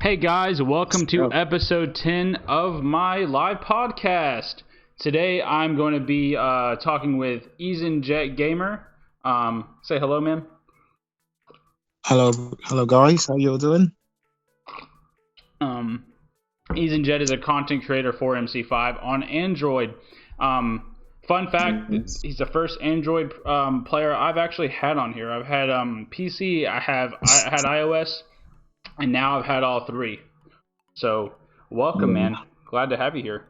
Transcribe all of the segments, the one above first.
Hey guys, welcome to episode 10 of my live podcast. Today I'm going to be talking with EzenJet Gamer. Say hello, man. Hello guys. How you all doing? EzenJet is a content creator for MC5 on Android. Fun fact, he's the first Android player I've actually had on here. I've had PC, I had iOS, and now I've had all three. So, welcome, man. Glad to have you here.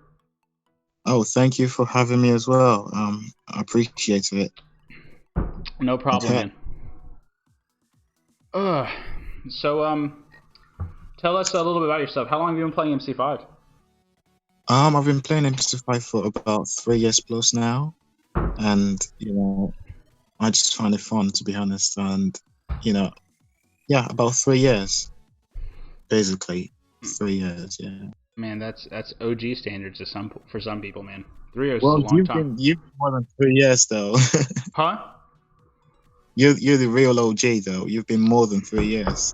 Oh, thank you for having me as well. I appreciate it. No problem, man. So, tell us a little bit about yourself. How long have you been playing MC5? I've been playing MC5 for about 3 years plus now, and I just find it fun, to be honest. And about 3 years, basically 3 years. Yeah. Man, that's OG standards for some people, man. 3 years is a long time. You've been more than 3 years though. Huh? You're the real OG though. You've been more than 3 years.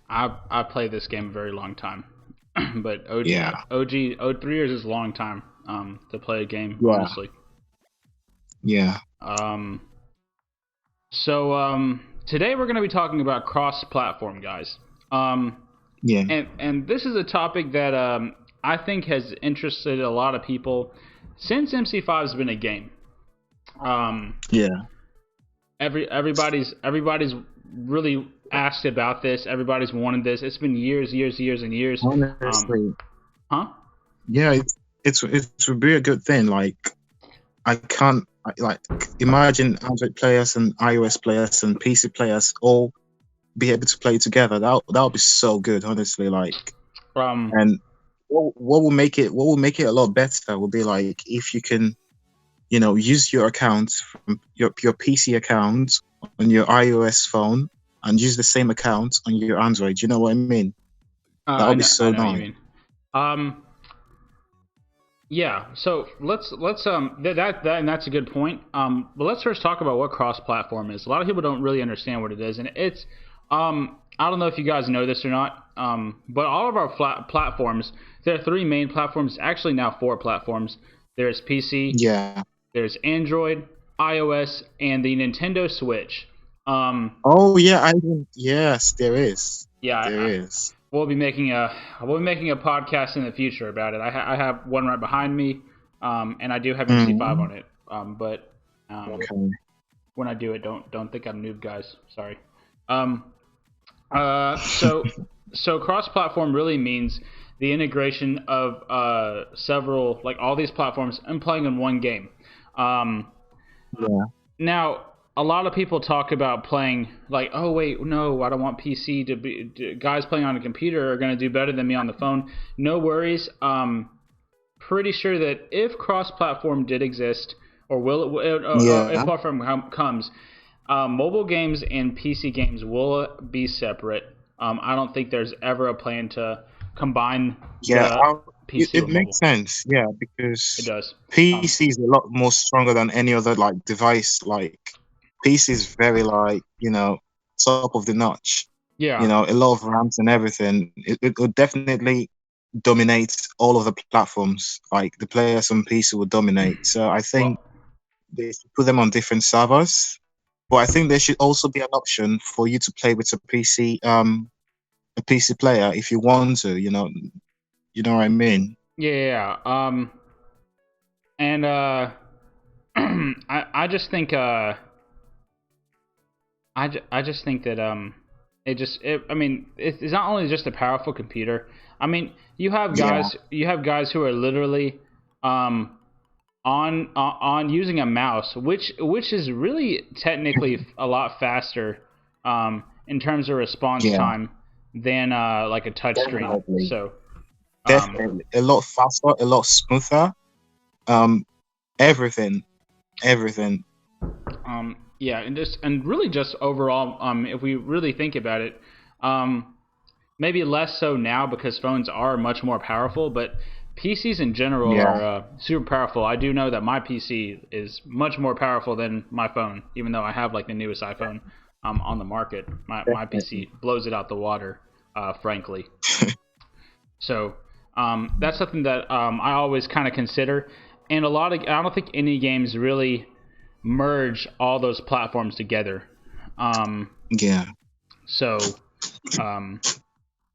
I played this game a very long time, but OG 3 years is a long time to play a game, honestly. Yeah. So today we're going to be talking about cross-platform, guys. And this is a topic that I think has interested a lot of people since MC5 has been a game. Everybody's really asked about this. Everybody's wanted this. It's been years and years. Honestly. Yeah, it would be a good thing. Like, I can't imagine Android players and iOS players and PC players all be able to play together. That would be so good, honestly. And what will make it a lot better would be like if you can, use your account from your PC account on your iOS phone and use the same account on your Android. You know what I mean? That would be so nice. Yeah. So let's that's a good point. But let's first talk about what cross-platform is. A lot of people don't really understand what it is, and it's I don't know if you guys know this or not. But all of our platforms, there are three main platforms. Actually, now 4 platforms. There's PC. Yeah. There's Android, iOS, and the Nintendo Switch. Yes, there is. Yeah, there is. We'll be making a podcast in the future about it. I have one right behind me, and I do have MC5 on it. But when I do it, don't think I'm noob, guys. Sorry. So cross-platform really means the integration of several, like all these platforms, and playing in one game. Now, a lot of people talk about playing like, oh wait, no, I don't want PC to be. Guys playing on a computer are going to do better than me on the phone. No worries. Pretty sure that if cross-platform did exist, or if platform comes, mobile games and PC games will be separate. I don't think there's ever a plan to combine. PC it makes sense. Yeah, because it does. PC is a lot more stronger than any other device. Like PC is very top of the notch. Yeah. A lot of RAMs and everything. It would definitely dominate all of the platforms. Like the players on PC would dominate. So I think they should put them on different servers. But I think there should also be an option for you to play with a PC player if you want to. You know what I mean? Yeah. And I just think I just think that it's not only just a powerful computer. I mean, you have guys who are literally on using a mouse, which is really technically a lot faster in terms of response time than like a touch screen. So definitely a lot faster, a lot smoother. Everything. Yeah, and really just overall, if we really think about it, maybe less so now because phones are much more powerful, but PCs in general are super powerful. I do know that my PC is much more powerful than my phone, even though I have like the newest iPhone on the market. My PC blows it out the water. frankly. So that's something that I always kind of consider. And I don't think any games really merge all those platforms together. Yeah. So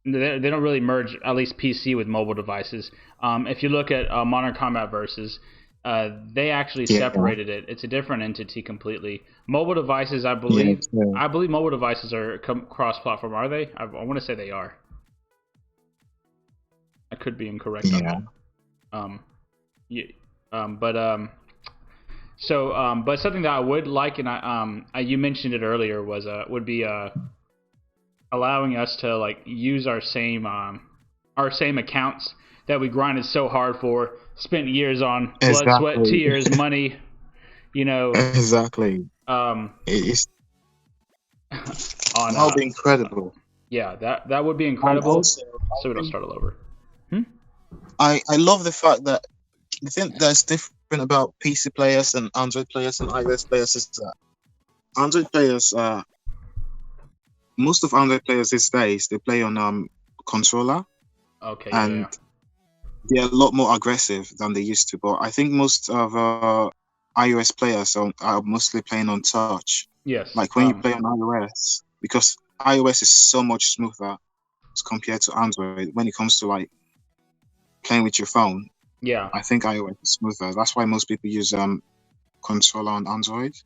they don't really merge, at least PC with mobile devices. If you look at Modern Combat Versus, they actually separated it. It's a different entity completely. Mobile devices, I believe mobile devices are cross-platform. Are they? I want to say they are. I could be incorrect on that. But something that I would like, and you mentioned it earlier, would be allowing us to like use our same accounts that we grinded so hard for, spent years on, blood, sweat, tears, money. Exactly. It's that would be incredible. Yeah, that would be incredible. Also, so we don't start all over. I love the fact that the thing that's different about PC players and Android players and iOS players is that Android players, most of Android players these days, they play on controller. Okay. And they're a lot more aggressive than they used to. But I think most of iOS players are mostly playing on touch. Yes. Like when you play on iOS, because iOS is so much smoother as compared to Android when it comes to like playing with your phone. Yeah. I think iOS is smoother. That's why most people use controller on Android.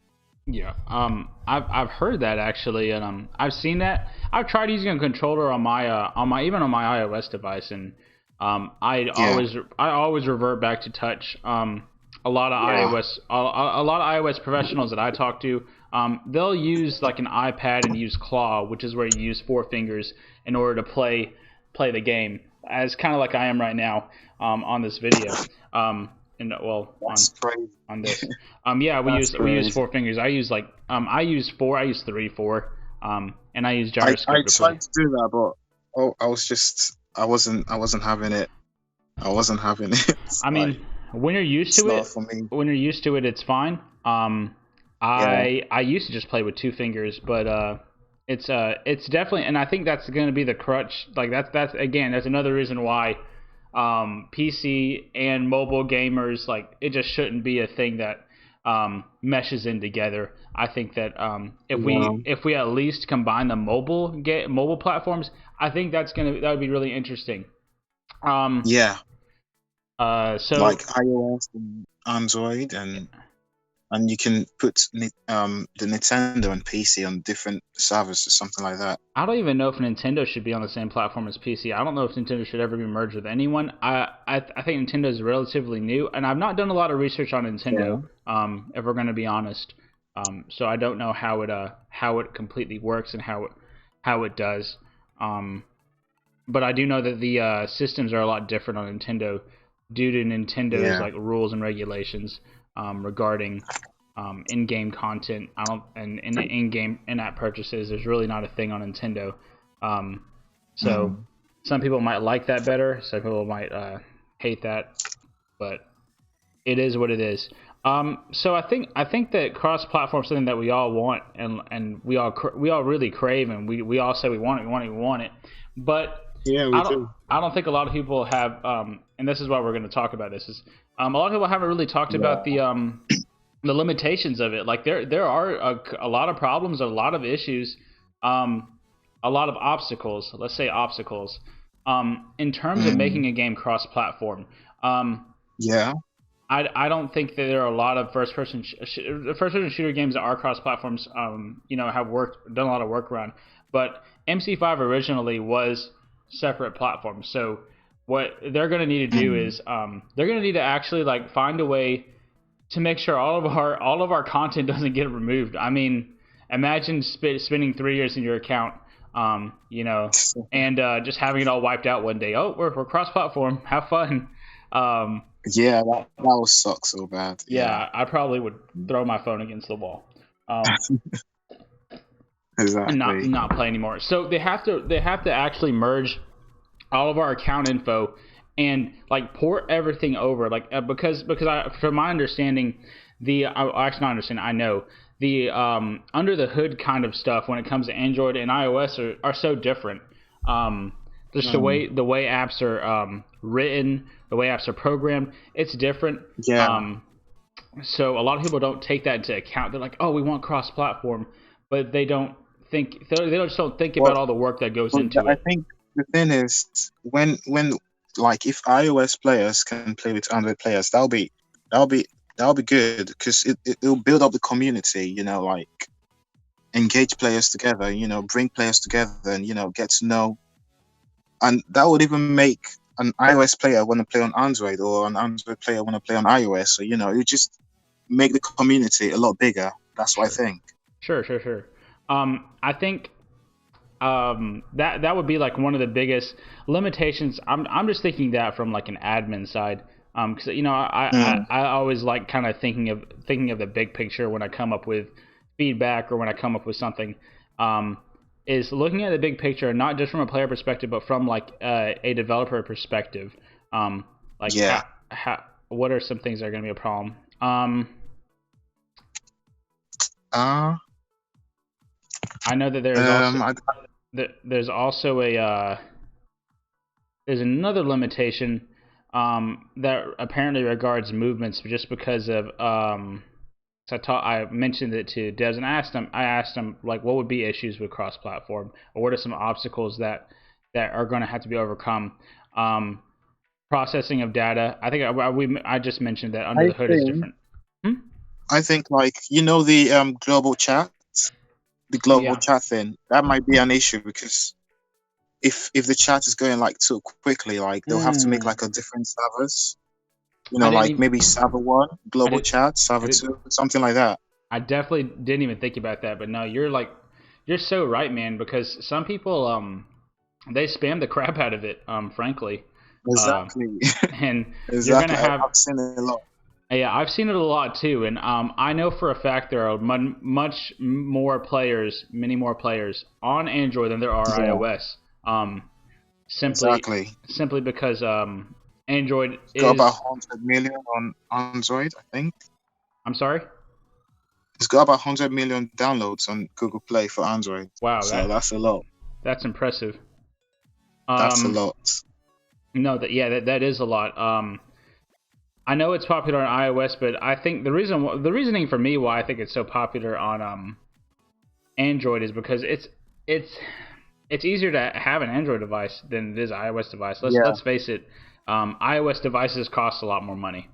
Yeah. I've heard that actually, and I've seen that. I've tried using a controller on my iOS device, and I always revert back to touch. A lot of iOS professionals that I talk to, they'll use like an iPad and use claw, which is where you use 4 fingers in order to play the game, as kind of like I am right now on this video. On this. We use 4 fingers. I use 4. I use 3, 4. And I use Gyroscope. I tried to do that, but I wasn't having it. I mean, when you're used to it, it's fine. I used to just play with 2 fingers, but it's definitely, and I think that's going to be the crutch. Like that's another reason why PC and mobile gamers, like, it just shouldn't be a thing that meshes in together. I think that if we at least combine the mobile platforms, I think that would be really interesting. So like iOS and Android, and you can put the Nintendo and PC on different servers or something like that. I don't even know if Nintendo should be on the same platform as PC. I don't know if Nintendo should ever be merged with anyone. I think Nintendo is relatively new, and I've not done a lot of research on Nintendo. If we're going to be honest, so I don't know how it completely works and how it does. But I do know that the systems are a lot different on Nintendo due to Nintendo's like rules and regulations regarding in-game content. And in-game in-app purchases, there's really not a thing on Nintendo. So some people might like that better. Some people might hate that, but it is what it is. So I think that cross-platform is something that we all want and we all really crave, and we all say we want it. But I don't think a lot of people have, and this is why we're going to talk about this. Is a lot of people haven't really talked about the limitations of it. Like there are a lot of problems, a lot of issues, a lot of obstacles. Let's say obstacles, in terms of making a game cross-platform. I don't think that there are a lot of first-person shooter games that are cross-platforms. Have done a lot of work around, but MC5 originally was separate platforms. So what they're going to need to do is they're going to need to actually like find a way to make sure all of our content doesn't get removed. I mean, imagine spending 3 years in your account, and just having it all wiped out one day. Oh, we're cross-platform. Have fun. That would suck so bad. Yeah, I probably would throw my phone against the wall. Exactly. And not play anymore. So they have to actually merge all of our account info and like port everything over, like because from my understanding, I know the under the hood kind of stuff when it comes to Android and iOS are so different. Just the way apps are written, the way apps are programmed, it's different. Yeah. So a lot of people don't take that into account. They're like, oh, we want cross-platform, but they don't think just don't think about all the work that goes into it. I think the thing is when like if iOS players can play with Android players, that'll be good because it'll build up the community. You know, like engage players together. You know, bring players together, and get to know. And that would even make an iOS player want to play on Android, or an Android player want to play on iOS. So it just make the community a lot bigger. That's what I think. Sure. I think that would be like one of the biggest limitations. I'm just thinking that from like an admin side, because I always like kind of thinking of the big picture when I come up with feedback or when I come up with something. Is looking at the big picture, not just from a player perspective, but from like a developer perspective. What are some things that are going to be a problem? I know that there's also there's another limitation that apparently regards movements, just because of so I mentioned it to Devs, and I asked him like, what would be issues with cross-platform, or what are some obstacles that are going to have to be overcome? Processing of data. I think I just mentioned that under the hood is different. I think like the global chat, chat thing, that might be an issue, because if the chat is going like too quickly, like they'll have to make like a different servers. Maybe server 1, global chat, server 2, something like that. I definitely didn't even think about that, but no, you're so right, man, because some people they spam the crap out of it, frankly. Exactly. And exactly. You're gonna have. I've seen it a lot. Yeah, I've seen it a lot too, and I know for a fact there are many more players on Android than there are iOS. Simply because Android it's got about 100 million on Android, I think. I'm sorry? It's got about 100 million downloads on Google Play for Android. Wow, so that's a lot. That's impressive. That's a lot. No, that is a lot. I know it's popular on iOS, but I think the reasoning for me why I think it's so popular on Android is because it's easier to have an Android device than it is an iOS device. Let's face it. iOS devices cost a lot more money.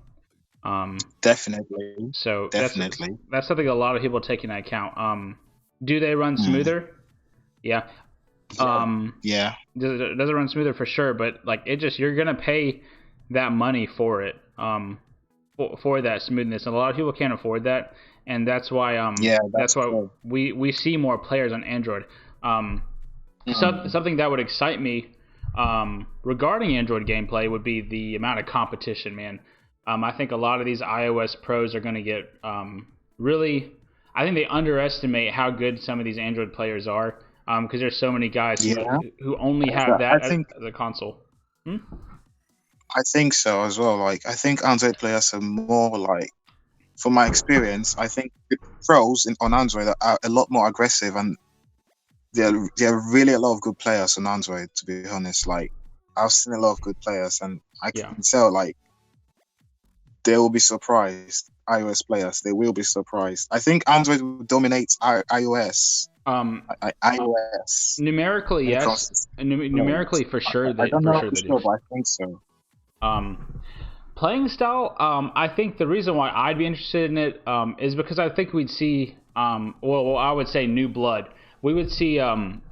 Definitely. So definitely, that's something a lot of people take into account. Do they run smoother? Yeah. Yeah. Does it run smoother for sure? But like you're gonna pay that money for it. For that smoothness, and a lot of people can't afford that, and that's why that's why cool. we see more players on Android. Something that would excite me regarding Android gameplay would be the amount of competition, man. I think a lot of these iOS pros are going to get really. I think they underestimate how good some of these Android players are, because there's so many guys who only have that as a console. I think so as well. Like, I think Android players are more like, from my experience, I think the pros on Android are a lot more aggressive, and there are really a lot of good players on Android, to be honest. Like, I've seen a lot of good players, and I can tell, like, they will be surprised. iOS players, they will be surprised. I think Android will dominate iOS. iOS. Numerically, yes. Numerically, for sure. I don't know for sure, but I think so. Playing style, I think the reason why I'd be interested in it is because I think we'd see, I would say new blood. We would see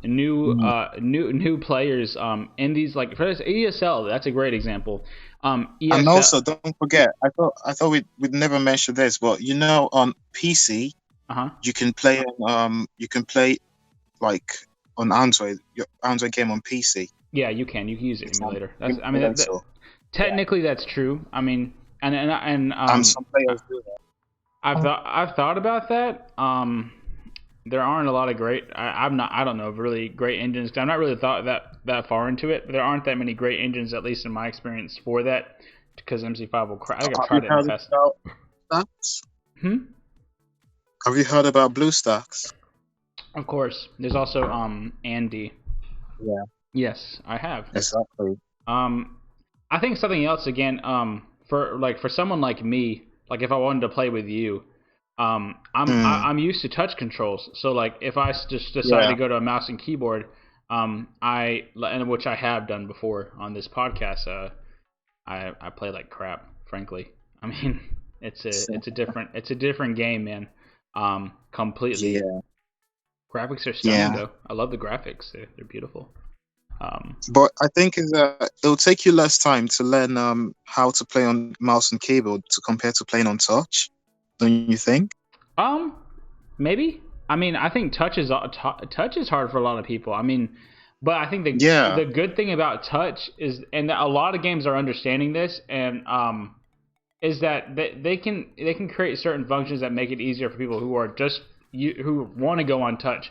new players in these, like for ESL. That's a great example. ESL, and also, don't forget, I thought we'd never mention this, but on PC, you can play like on Android, your Android game on PC. Yeah, you can use it emulator. Technically, that's true. I mean, and some players do that. I've thought about that. There aren't a lot of great. I don't know of really great engines. I'm not really thought that far into it. But there aren't that many great engines, at least in my experience, for that. Because MC5 will crash. I think I've tried it in the past. Have you heard about BlueStacks? Of course. There's also Andy. Yeah. Yes, I have. Exactly. I think something else again. For someone like me, like if I wanted to play with you, I'm used to touch controls. So like if I just decide to go to a mouse and keyboard, which I have done before on this podcast, I play like crap. Frankly, I mean it's a different game, man. Completely. Yeah. Graphics are stunning though. I love the graphics. They're beautiful. But I think it'll take you less time to learn how to play on mouse and keyboard to compare to playing on touch. Don't you think? Maybe. I mean, I think touch is hard for a lot of people. I mean, but I think the good thing about touch is, and a lot of games are understanding this, and is that they can create certain functions that make it easier for people who are who want to go on touch.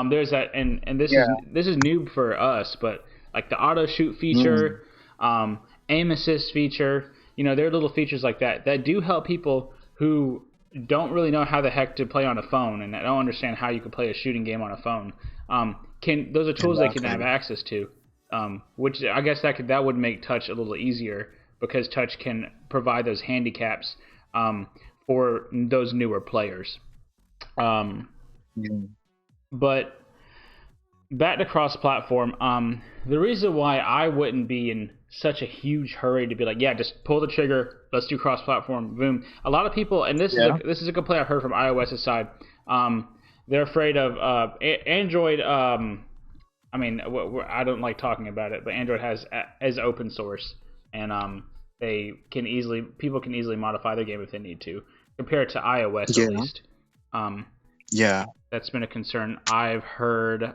There's that, and this is new for us, but like the auto shoot feature, aim assist feature, there are little features like that do help people who don't really know how the heck to play on a phone and don't understand how you can play a shooting game on a phone. Those are tools they can have access to, which I guess that would make touch a little easier because touch can provide those handicaps for those newer players. But back to cross-platform, the reason why I wouldn't be in such a huge hurry to be like, yeah, just pull the trigger, let's do cross-platform, boom. A lot of people, and this is a complaint I've heard from iOS's side, they're afraid of Android. I mean, I don't like talking about it, but Android is open source, and people can easily modify their game if they need to, compared to iOS at least. That's been a concern I've heard.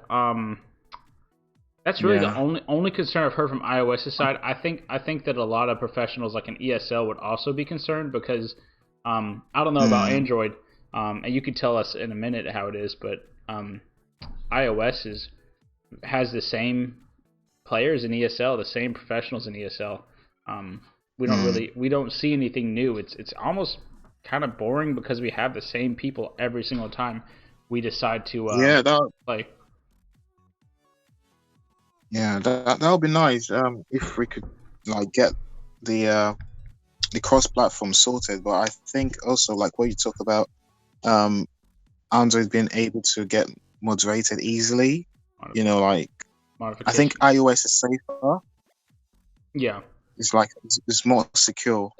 That's really the only concern I've heard from iOS's side. I think that a lot of professionals like an ESL would also be concerned because I don't know about Android, and you can tell us in a minute how it is, but iOS has the same players in ESL, the same professionals in ESL. We don't see anything new. It's almost kind of boring because we have the same people every single time we decide to play. Yeah, that would be nice if we could like get the cross-platform sorted. But I think also like what you talk about, Android being able to get moderated easily. Like I think iOS is safer. Yeah, it's more secure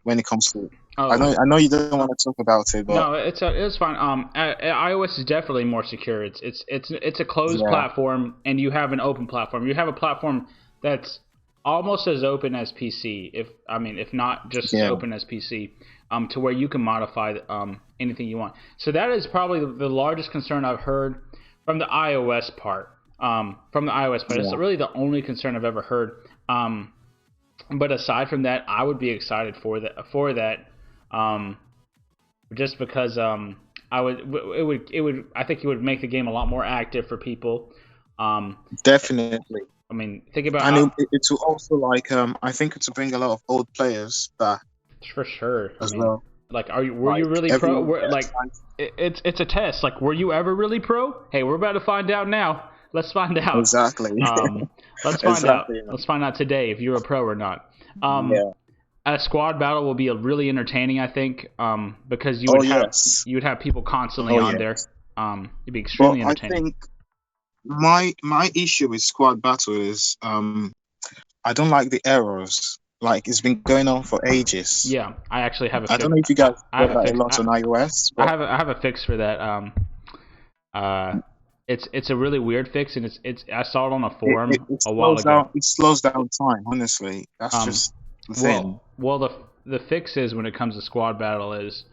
when it comes to. I know you don't want to talk about it, but no, it's fine. iOS is definitely more secure. It's a closed platform, and you have an open platform. You have a platform that's almost as open as PC, if not just as open as PC, to where you can modify anything you want. So that is probably the largest concern I've heard from the iOS part. It's really the only concern I've ever heard. But aside from that, I would be excited for that. Just because I think it would make the game a lot more active for people. Definitely. I mean, think about it will also I think it will bring a lot of old players back. For sure. As well. Like, were you really pro? It's a test. Like, were you ever really pro? Hey, we're about to find out now. Let's find out. Exactly. Let's find out. Let's find out today if you're a pro or not. A squad battle will be really entertaining, I think, because you would have people constantly on there. It'd be extremely entertaining. I think my issue with squad battle is I don't like the errors. Like, it's been going on for ages. Yeah, I actually have a fix. I don't know if you guys have that a lot on iOS. But I have a fix for that. It's a really weird fix, and I saw it on a forum a while ago. It slows down time, honestly. That's just the thing. Well, the fix is, when it comes to squad battle, is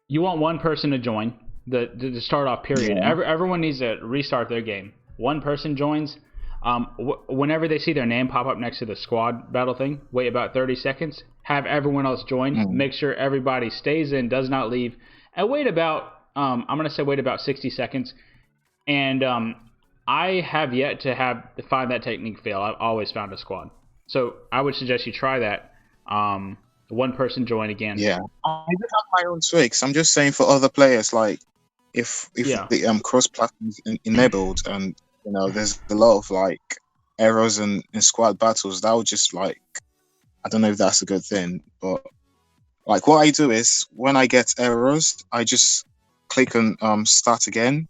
you want one person to join the start off period. Yeah. Everyone needs to restart their game. One person joins. Whenever they see their name pop up next to the squad battle thing, wait about 30 seconds, have everyone else join, make sure everybody stays in, does not leave, and wait about, I'm going to say wait about 60 seconds, and I have yet to find that technique fail. I've always found a squad. So I would suggest you try that. One person join again. Yeah, I do have my own tricks. I'm just saying for other players, like if the cross-platform is enabled and there's a lot of like errors in squad battles. That would just like, I don't know if that's a good thing, but like what I do is when I get errors, I just click on start again,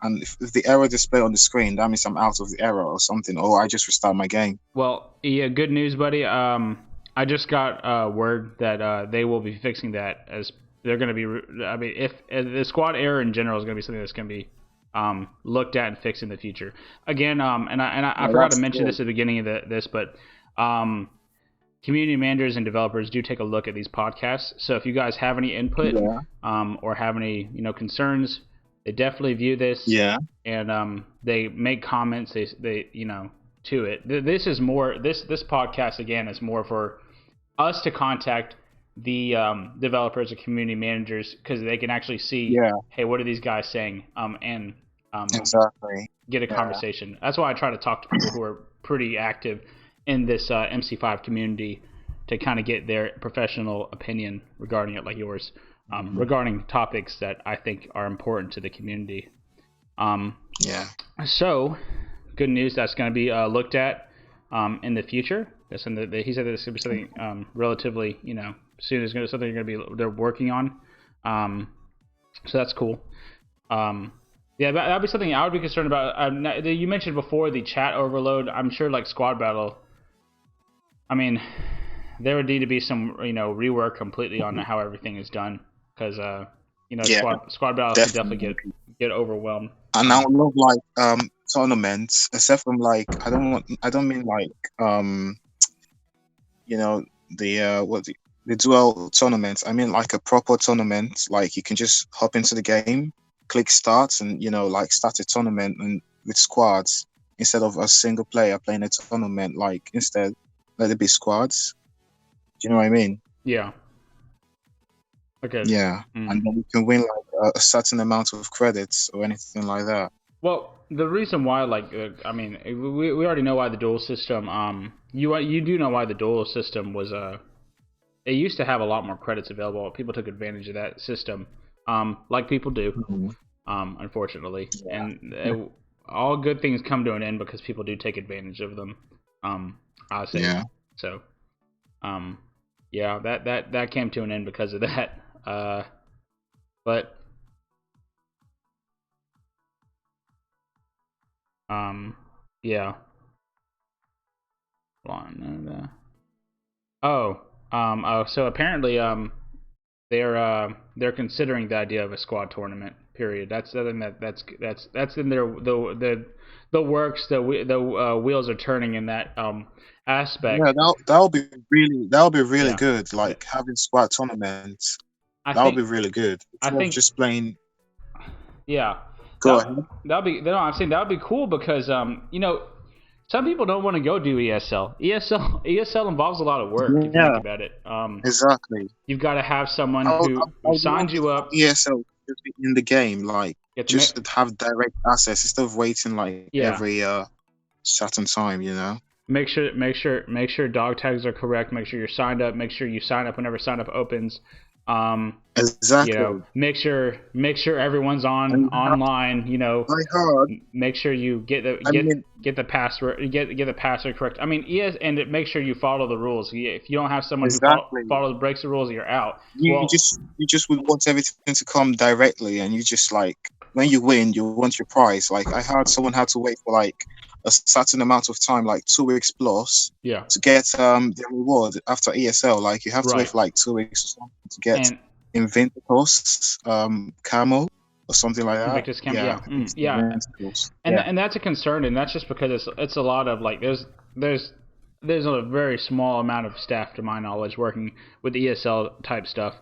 and if the error display on the screen, that means I'm out of the error or something, or I just restart my game. Well, yeah, good news, buddy. I just got word that they will be fixing that, as they're going to be. I mean, if the squad error in general is going to be something that's going to be looked at and fixed in the future. Again, and I forgot to mention this at the beginning of this, but community managers and developers do take a look at these podcasts. So if you guys have any input or have any concerns, they definitely view this. Yeah. And they make comments. They to it. This is more. This podcast again is more for us to contact the developers and community managers, because they can actually see, hey, what are these guys saying? And exactly get a conversation. That's why I try to talk to people who are pretty active in this MC5 community to kind of get their professional opinion regarding it, like yours, regarding topics that I think are important to the community. So, good news, that's going to be looked at in the future. That's in he said that it's going to be something relatively, soon. Is going to something they're working on. So that's cool. Yeah, that'd be something I would be concerned about. You mentioned before the chat overload. I'm sure like squad battle. I mean, there would need to be some rework completely on how everything is done, because squad battle can definitely get overwhelmed. And I would love like tournaments, except from like I don't mean like the dual tournaments. I mean like a proper tournament. Like you can just hop into the game, click start, and like start a tournament and with squads instead of a single player playing a tournament. Like instead, let it be squads. Do you know what I mean? Yeah. Okay. Yeah, and then you can win like a certain amount of credits or anything like that. Well, the reason why, I mean, we already know why the dual system. You do know why the dual system was it used to have a lot more credits available. People took advantage of that system, like people do, unfortunately. Yeah. And all good things come to an end because people do take advantage of them. I say. Yeah. So, yeah, that came to an end because of that. But yeah. So apparently they're considering the idea of a squad tournament. Period. That's something that's in their the works. The wheels are turning in that aspect. Yeah, that'll be really good. Like having squad tournaments. That would be really good. I think just playing. Yeah. Go ahead. I'm saying that would be cool because some people don't want to go do ESL. ESL involves a lot of work if you think about it. Exactly. You've got to have someone who signs you up. ESL in the game, like just have direct access instead of waiting like every certain time. Make sure dog tags are correct. Make sure you're signed up. Make sure you sign up whenever sign up opens. Exactly. Make sure everyone's online. Make sure you get the password, get the password correct. I mean, and make sure you follow the rules. If you don't have someone who breaks the rules, you're out. You just would want everything to come directly, and you just like when you win, you want your prize. Like I heard someone had to wait for like a certain amount of time, like 2 weeks plus, to get the reward after ESL. Like you have to wait for like 2 weeks or something to get Invictus camo or something like that. Invictus camo, and that's a concern, and that's just because it's a lot of like there's a very small amount of staff, to my knowledge, working with ESL type stuff.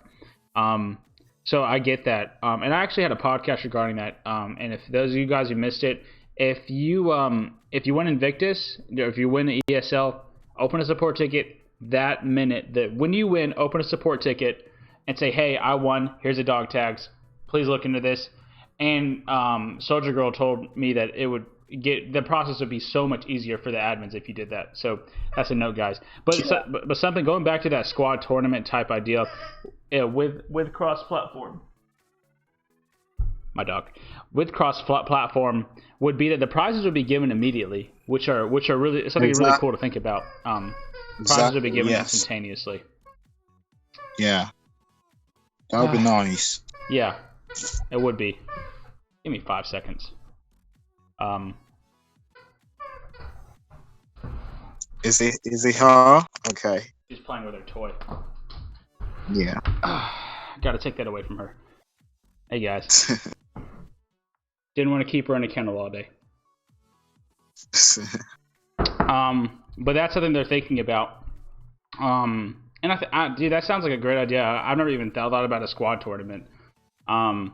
So I get that, and I actually had a podcast regarding that. And if those of you guys who missed it, if you win Invictus, if you win the ESL, open a support ticket that minute. That when you win, open a support ticket and say, "Hey, I won. Here's the dog tags. Please look into this." And Soldier Girl told me that the process would be so much easier for the admins if you did that. So that's a note, guys. But something going back to that squad tournament type idea with cross-platform. my dog, with cross-platform would be that the prizes would be given immediately, which are really something really cool to think about. Prizes would be given instantaneously. Yeah, that would be nice. Yeah, it would be. Give me 5 seconds. Is he her? Okay. She's playing with her toy. Yeah. Got to take that away from her. Hey guys. Didn't want to keep her in a kennel all day. But that's something they're thinking about. And dude, that sounds like a great idea. I've never even thought about a squad tournament. I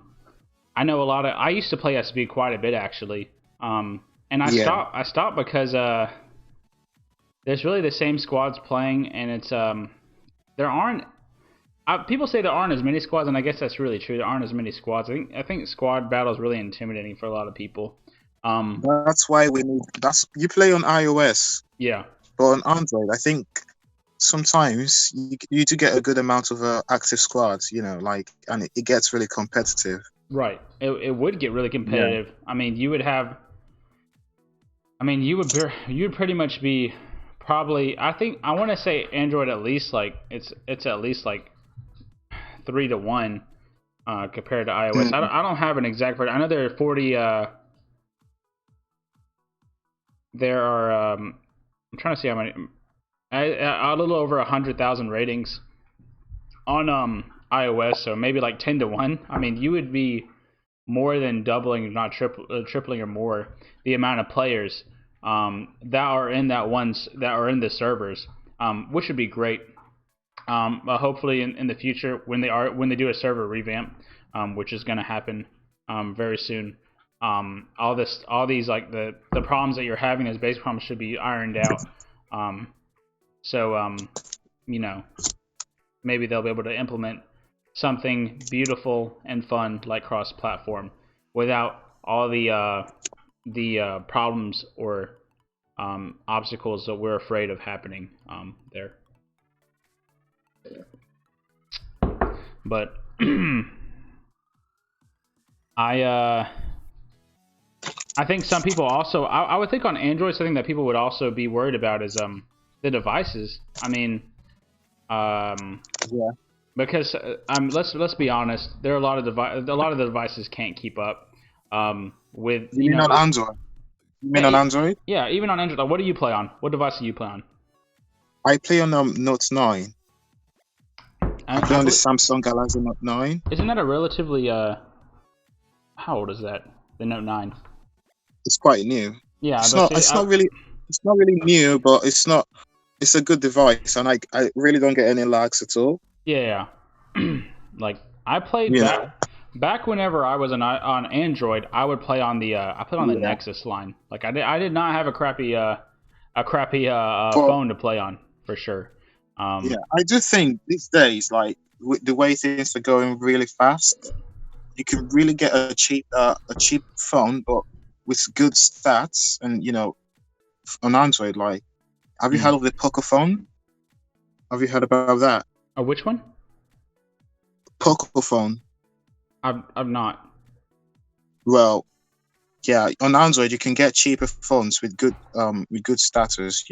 know I used to play SB quite a bit actually. And I stopped because there's really the same squads playing, and it's there aren't. People say there aren't as many squads, and I guess that's really true. There aren't as many squads. I think squad battle is really intimidating for a lot of people. That's why you play on iOS. Yeah. But on Android, I think sometimes you do get a good amount of active squads, and it gets really competitive. Right. It would get really competitive. Yeah. I mean, you would pretty much be probably, I want to say Android at least it's at least 3-1 compared to iOS. I don't have an exact, I know there are 40. There are. I'm trying to see how many. A little over 100,000 ratings on iOS, so maybe 10-1. I mean, you would be more than doubling, if not tripling or more, the amount of players that are in the servers, which would be great. Hopefully in the future, when they do a server revamp, which is going to happen very soon, all these the problems that you're having as base problems should be ironed out. So maybe they'll be able to implement something beautiful and fun like cross-platform without all the problems or obstacles that we're afraid of happening there. But I think some people also, I would think on Android, something that people would also be worried about is the devices. I mean, because let's be honest, there are a lot of the devices can't keep up with. You mean on Android? You mean on Android? Yeah, even on Android. What do you play on? What device do you play on? I play on Note 9. I play on the Samsung Galaxy Note 9. Isn't that a relatively how old is that? The Note 9. It's quite new. Yeah, it's not really new, but it's a good device, and I really don't get any lags at all. Yeah. I played back whenever I was on Android, I would play on the the Nexus line. I did not have a crappy phone to play on, for sure. I do think these days, with the way things are going really fast, you can really get a cheap phone, but with good stats, and on Android, have you heard of the Poco phone? Have you heard about that? Which one? Poco phone. I've not. Well, yeah, on Android you can get cheaper phones with good status,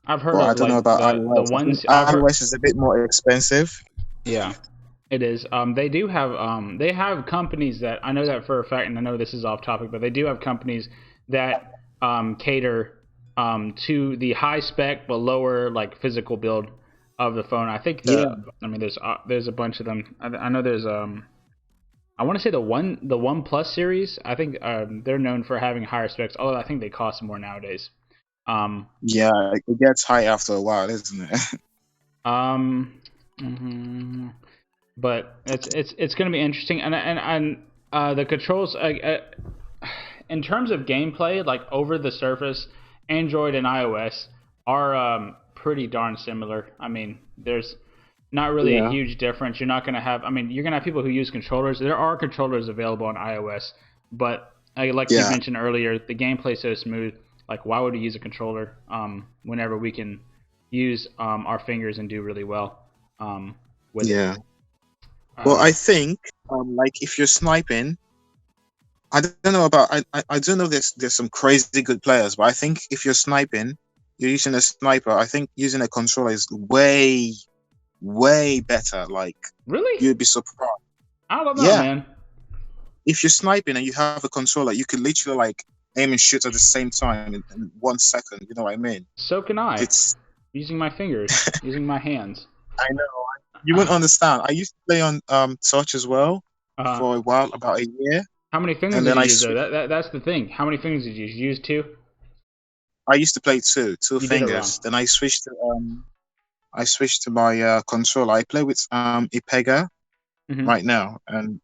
I've heard I don't know about iOS. The ones iOS is a bit more expensive. Yeah, it is. They do have they have companies that, I know that for a fact, and I know this is off topic, but they do have companies that cater to the high spec but lower physical build of the phone. I think I mean there's a bunch of them. I know there's I want to say the OnePlus series. I think they're known for having higher specs, although I think they cost more nowadays. Yeah, it gets high after a while, isn't it? But it's going to be interesting, and the controls in terms of gameplay, over the surface, Android and iOS are pretty darn similar. I mean, there's not really a huge difference. You're not going to have. I mean, you're going to have people who use controllers. There are controllers available on iOS, but you mentioned earlier, the gameplay is so smooth. Why would we use a controller whenever we can use our fingers and do really well with it? Well, I think if you're sniping, I don't know about I don't know there's some crazy good players, but I think if you're sniping, you're using a sniper. I think using a controller is way better. Like Really? you'd be surprised. I don't know, Yeah, man. if you're sniping and you have a controller, you can literally like aim and shoot at the same time in 1 second. You know what I mean? So can I. It's Using my fingers, using my hands. I know you wouldn't understand. I used to play on Touch as well for a while, about a year, How many fingers and did then you I use though? switched. That's the thing. How many fingers did you use? Two? I used to play two You did it wrong. fingers. Then I switched to my controller. I play with Ipega Mm-hmm. right now, and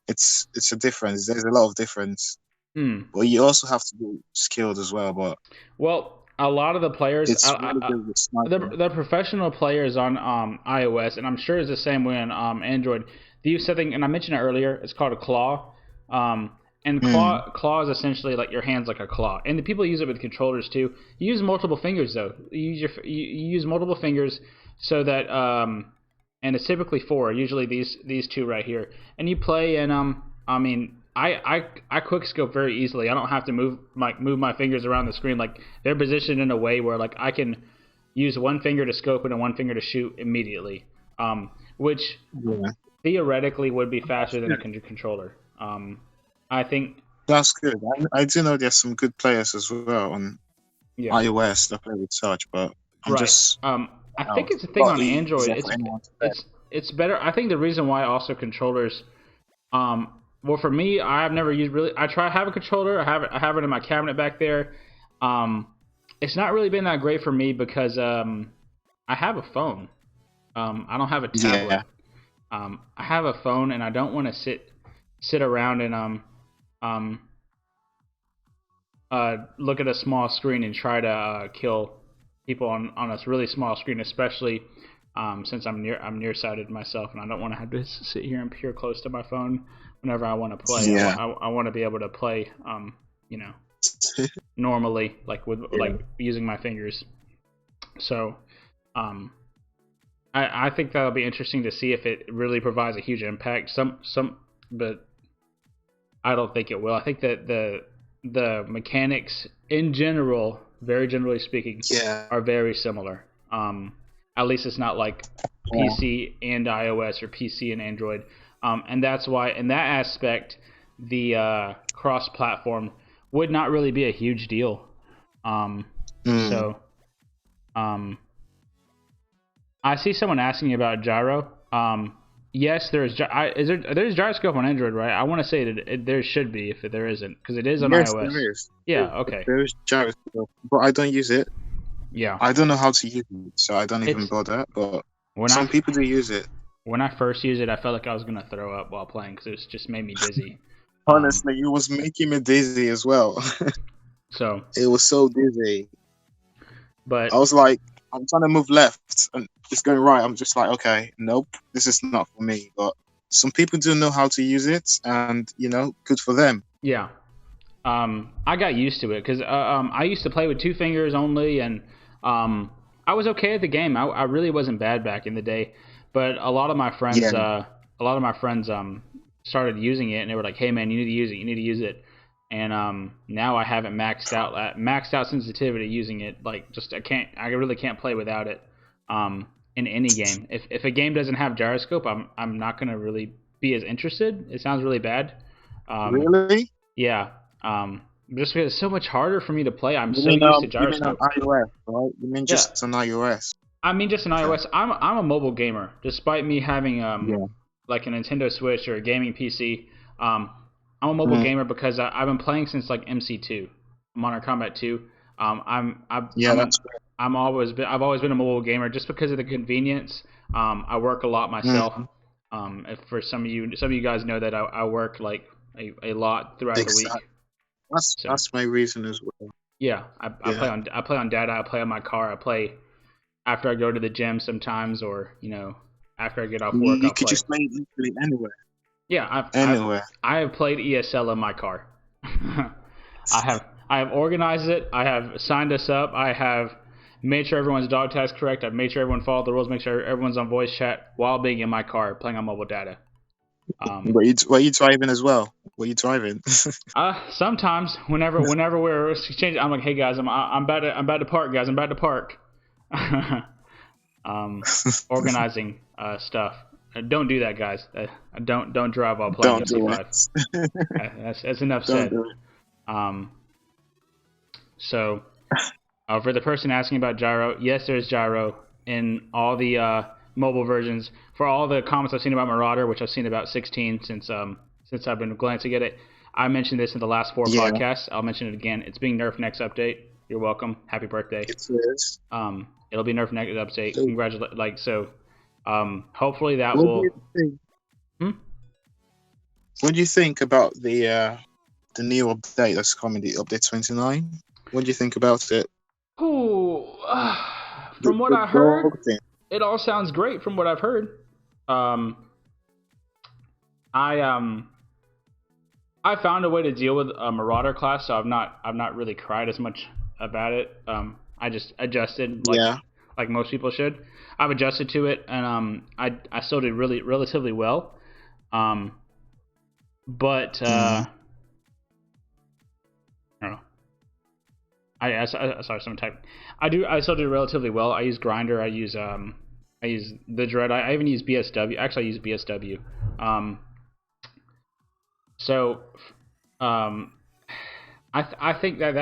it's a difference. There's a lot of difference, Hmm. but you also have to be skilled as well. But Well, a lot of the players, it's really good with sniping. the professional players on iOS, and I'm sure it's the same way on Android. They use something, and I mentioned it earlier. It's called a claw. And claw is essentially like your hands like a claw, and the people use it with controllers too. You use multiple fingers though. You use multiple fingers so that and it's typically four. Usually these two right here, and you play. And I mean, I quick scope very easily. I don't have to move my fingers around the screen. Like they're positioned in a way where like I can use one finger to scope and one finger to shoot immediately. Which theoretically would be faster than a controller. I think That's good. I do know there's some good players as well on iOS that play with Touch, but I'm just I think it's a thing on Android. It's It's better. I think the reason why also controllers, well for me, I've never used really. I have a controller. I have it in my cabinet back there. It's not really been that great for me because I have a phone. I don't have a tablet. I have a phone, and I don't want to sit around and look at a small screen and try to kill people on a really small screen, especially since I'm nearsighted myself, and I don't want to have to sit here and peer close to my phone whenever I want to play. I want to be able to play, normally, like with like using my fingers. So, I think that'll be interesting to see if it really provides a huge impact. But I don't think it will. I think that the mechanics in general, very generally speaking, are very similar. At least it's not like PC and iOS or PC and Android. And that's why, in that aspect, the cross-platform would not really be a huge deal. So, I see someone asking about gyro. Yes, there's gyroscope on Android, right? I want to say that there should be if there isn't, because it is on iOS. There is. Yeah, okay. There's gyroscope, but I don't use it. Yeah. I don't know how to use it, so I don't even bother. But some people do use it. When I first used it, I felt like I was gonna throw up while playing because it just made me dizzy. Honestly, it was making me dizzy as well. So it was so dizzy. But I was like, I'm trying to move left and it's going right. I'm just like, okay, nope, this is not for me. But some people do know how to use it, and good for them. Yeah. I got used to it because I used to play with two fingers only, and I was okay at the game. I really wasn't bad back in the day, but a lot of my friends, started using it, and they were like, "Hey, man, you need to use it. You need to use it." And now I haven't maxed out sensitivity using it. Like, just I really can't play without it. In any game, if a game doesn't have gyroscope, I'm not gonna really be as interested. It sounds really bad. Really? Yeah. Just because it's so much harder for me to play. I'm so used to gyroscope. You mean on iOS, right? You mean just on iOS? I mean just on iOS. I'm a mobile gamer, despite me having like a Nintendo Switch or a gaming PC. I'm a mobile gamer because I've been playing since like MC2, Modern Combat 2. I've always been a mobile gamer just because of the convenience. I work a lot myself. If for some of you guys know that I work like a lot throughout the week. That's my reason as well. Yeah, I play on data. I play on my car. I play after I go to the gym sometimes, or after I get off work. You could just play it literally anywhere. Yeah, anywhere. I have played ESL in my car. I have organized it. I have signed us up. I have made sure everyone's dog tag's correct. I've made sure everyone followed the rules. Make sure everyone's on voice chat while being in my car playing on mobile data. Were you driving as well? Were you driving? Sometimes whenever we're exchanging, I'm like, hey guys, I'm about to park, guys. I'm about to park. Organizing stuff. Don't do that, guys. Don't drive while playing FC5. That's enough said. So, for the person asking about gyro, yes, there's gyro in all the mobile versions. For all the comments I've seen about Marauder, which I've seen about 16 since I've been glancing at it, I mentioned this in the last 4 podcasts. I'll mention it again. It's being nerfed next update. You're welcome. Happy birthday. It is. It'll be nerfed next update. Congratulations. Hopefully that will. What do you think about the new update that's coming, the update 29? What do you think about it? From what I heard, it all sounds great. From what I've heard, I found a way to deal with a Marauder class, so I've not really cried as much about it. I just adjusted like most people should. I've adjusted to it, and I still did relatively well. But I don't know. Sorry, someone typed. I still do relatively well. I use Grinder. I use the Dread. I even use BSW. Actually, I use BSW. I think that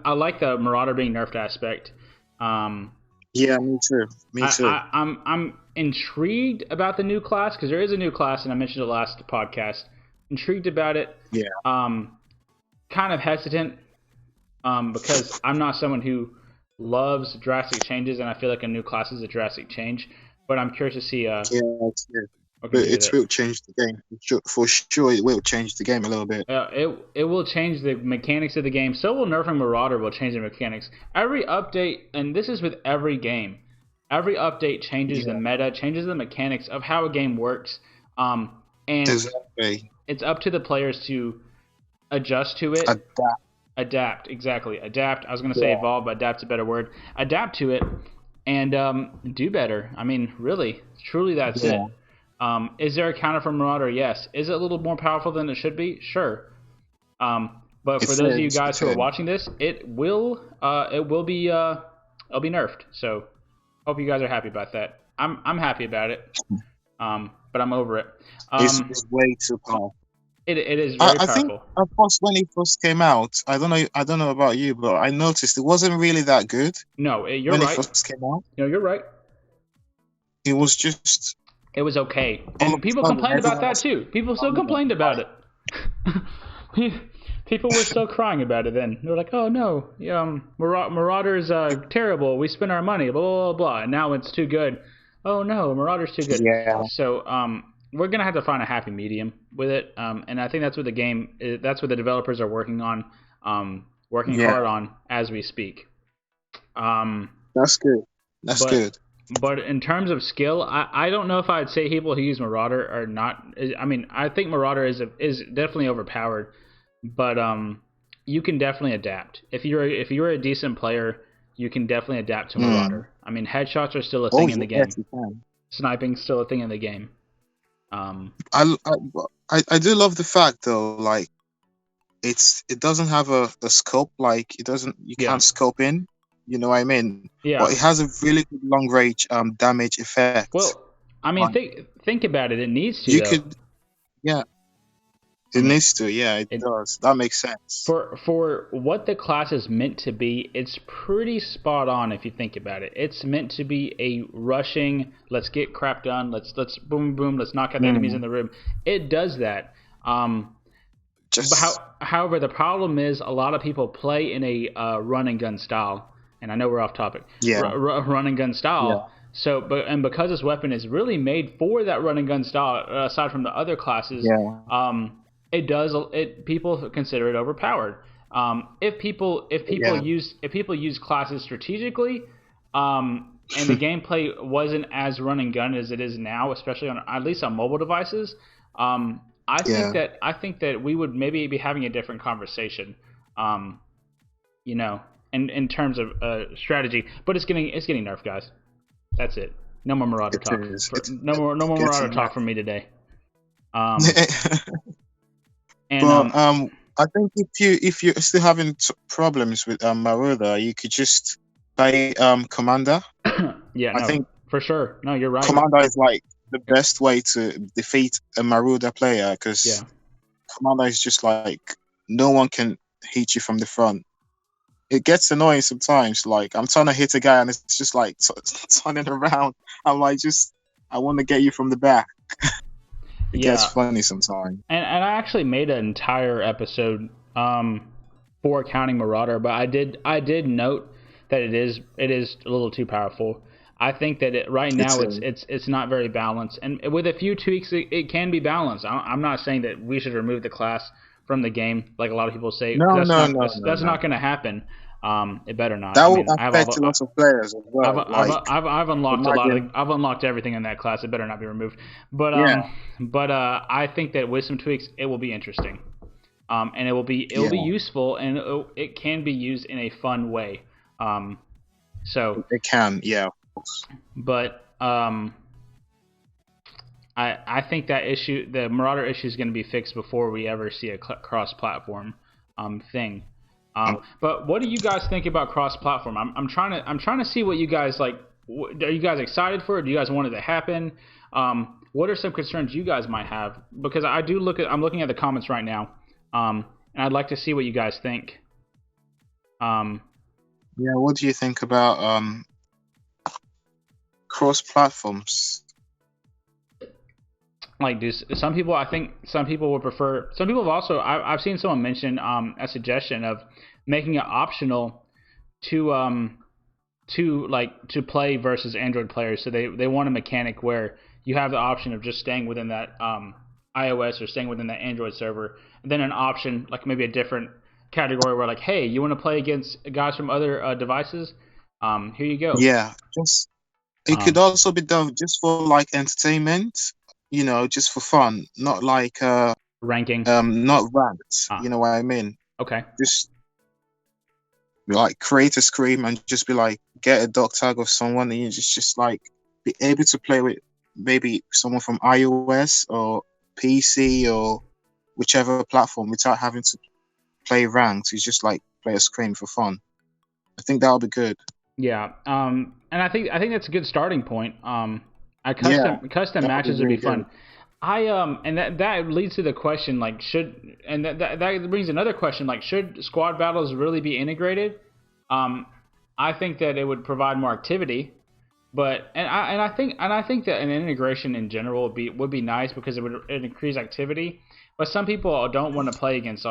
I like the Marauder being nerfed aspect. Yeah, me too. I'm intrigued about the new class because there is a new class, and I mentioned it last podcast. Intrigued about it. Yeah. Kind of hesitant. Because I'm not someone who loves drastic changes, and I feel like a new class is a drastic change. But I'm curious to see. It will change the game. For sure, it will change the game a little bit. It will change the mechanics of the game. So will nerfing Marauder will change the mechanics. Every update, and this is with every game, every update changes the meta, changes the mechanics of how a game works. And exactly. It's up to the players to adjust to it. Adapt, exactly. Adapt. I was going to say evolve, but adapt's a better word. Adapt to it and do better. I mean, really, truly, that's it. Is there a counter for Marauder? Yes. Is it a little more powerful than it should be? Sure. But for those of you guys who are watching this, it will be nerfed. So hope you guys are happy about that. I'm happy about it. But I'm over it. It's way too powerful. It is very powerful. I think, of course, when it first came out, I don't know about you, but I noticed it wasn't really that good. No, you're right. When it first came out. No, you're right. It was just. It was okay, and people complained about that too. People still complained about it. People were still crying about it. Then they're like, "Oh no, Marauder's terrible. We spent our money, blah blah blah blah, and now it's too good. Oh no, Marauder's too good." Yeah. So we're gonna have to find a happy medium with it, and I think that's what that's what the developers are working on, hard on as we speak. That's good. That's good. But in terms of skill, I don't know if I'd say people who use Marauder are not. I mean, I think Marauder is definitely overpowered, but you can definitely adapt. If you're a decent player, you can definitely adapt to Marauder. I mean, headshots are still a thing in the game. Yes, you can. Sniping's still a thing in the game. I do love the fact though, like it doesn't have a scope, like you can't scope in, you know what I mean? Yeah. But it has a really good long range damage effect. Well, I mean, think about it. It needs to. It needs to, it does. That makes sense. For what the class is meant to be, it's pretty spot on if you think about it. It's meant to be a rushing, let's get crap done, let's boom boom, let's knock out the enemies in the room. It does that. However, the problem is a lot of people play in a run and gun style, and I know we're off topic. Yeah. Run and gun style. Yeah. So, because this weapon is really made for that run and gun style, aside from the other classes, people consider it overpowered. If people use classes strategically, and the gameplay wasn't as run and gun as it is now, especially at least on mobile devices, I think that we would maybe be having a different conversation, in terms of strategy. But it's getting nerfed, guys. That's it. No more Marauder talk. No more Marauder talk from me today. Um, and But I think if you're still having problems with Marauder, you could just buy Commander. yeah, I no, think for sure. No, you're right. Commander is like the best way to defeat a Marauder player, because Yeah. Commander is just like no one can hit you from the front. It gets annoying sometimes. Like I'm trying to hit a guy and it's just like turning around. I'm like, I want to get you from the back. It gets Yeah. funny sometimes. And I actually made an entire episode for counting Marauder, but I did note that it is a little too powerful. I think that right now it's not very balanced, and with a few tweaks it can be balanced. I'm not saying that we should remove the class from the game like a lot of people say. No, That's not going to happen. It better not. That I will mean, affect a lot of players as well. I've unlocked a lot of imagine, I've unlocked everything in that class. It better not be removed. But yeah, I think that with some tweaks it will be interesting. And it will be useful, and it can be used in a fun way. So it can, yeah. But I think that issue, the Marauder issue, is going to be fixed before we ever see a cross-platform thing. But what do you guys think about cross-platform? I'm trying to see what you guys like. Are you guys excited for it? Do you guys want it to happen? What are some concerns you guys might have? Because I'm looking at the comments right now, and I'd like to see what you guys think. Yeah, what do you think about cross platforms? Like, some people, I think some people would prefer. Some people have also. I've seen someone mention a suggestion of making it optional to play versus Android players. So they want a mechanic where you have the option of just staying within that iOS or staying within that Android server, and then an option like maybe a different category where like, hey, you want to play against guys from other devices? Here you go. Yeah, it could also be done just for like entertainment, just for fun, not like ranking, not ranked. You know what I mean? Okay. Just like create a screen and just be like, get a dog tag of someone, and you just like be able to play with maybe someone from iOS or PC or whichever platform without having to play ranked. You just like play a screen for fun. I think that'll be good. Yeah. And I think that's a good starting point. Custom matches would be fun. Good. And that leads to the question, like, that brings another question, like, should squad battles really be integrated? I think that it would provide more activity, but I think that an integration in general would be nice because it would increase activity. But some people don't want to play against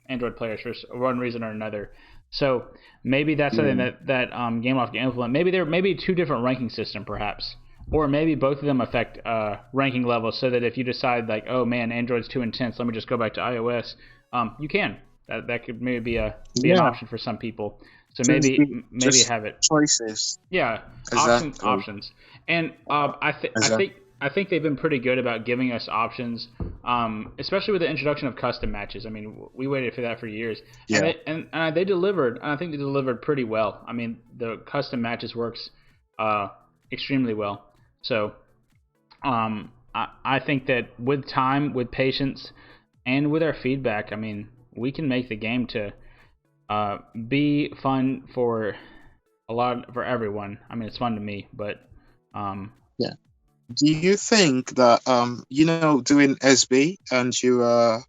Android players for one reason or another. So maybe that's something that Gameloft can implement. Maybe there may be two different ranking system, perhaps. Or maybe both of them affect ranking levels, so that if you decide like, oh man, Android's too intense, let me just go back to iOS. You can. That could maybe be an option for some people. So maybe have it choices. Yeah, exactly. options. And I think they've been pretty good about giving us options, especially with the introduction of custom matches. I mean, we waited for that for years. Yeah. And they delivered. And I think they delivered pretty well. I mean, the custom matches works extremely well. So, I think that with time, with patience, and with our feedback, I mean, we can make the game to be fun for everyone. I mean, it's fun to me, but yeah. Do you think that doing SB and the